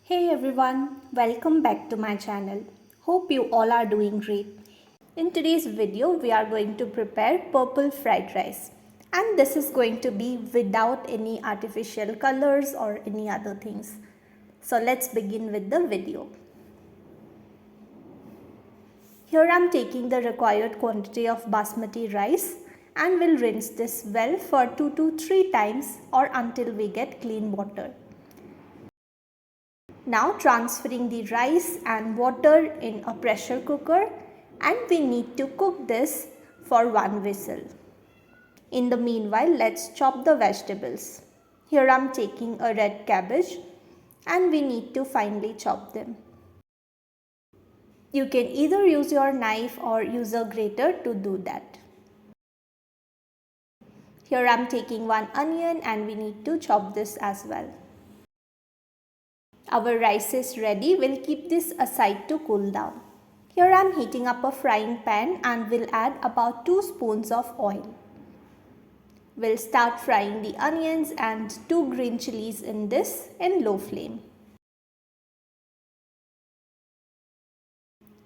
Hey everyone, welcome back to my channel. Hope you all are doing great. In today's video, we are going to prepare purple fried rice. And this is going to be without any artificial colors or any other things. So let's begin with the video. Here I am taking the required quantity of basmati rice and will rinse this well for 2 to 3 times or until we get clean water. Now transferring the rice and water in a pressure cooker, and we need to cook this for 1 whistle. In the meanwhile, let's chop the vegetables. Here I am taking a red cabbage and we need to finely chop them. You can either use your knife or use a grater to do that. Here I am taking 1 onion and we need to chop this as well. Our rice is ready. We'll keep this aside to cool down. Here I am heating up a frying pan and we'll add about 2 spoons of oil. We'll start frying the onions and 2 green chilies in this in low flame.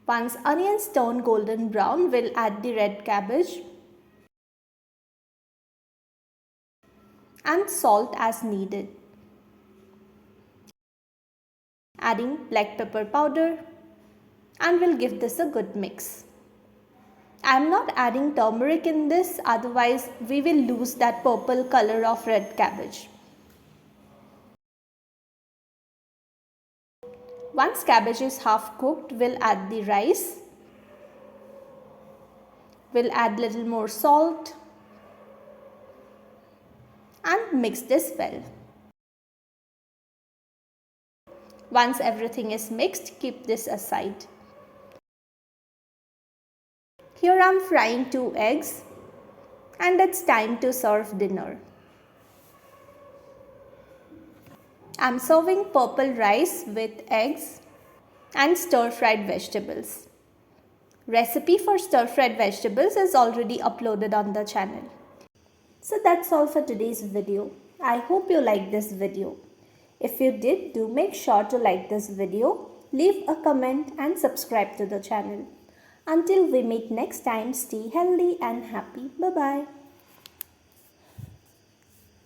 Once onions turn golden brown, we'll add the red cabbage and salt as needed. Adding black pepper powder, and we'll give this a good mix. I am not adding turmeric in this, otherwise we will lose that purple color of red cabbage. Once cabbage is half cooked, we'll add the rice. We'll add little more salt and mix this well. Once everything is mixed, keep this aside. Here I am frying 2 eggs and it's time to serve dinner. I am serving purple rice with eggs and stir-fried vegetables. Recipe for stir-fried vegetables is already uploaded on the channel. So that's all for today's video. I hope you liked this video. If you did, do make sure to like this video, leave a comment and subscribe to the channel. Until we meet next time, stay healthy and happy. Bye-bye.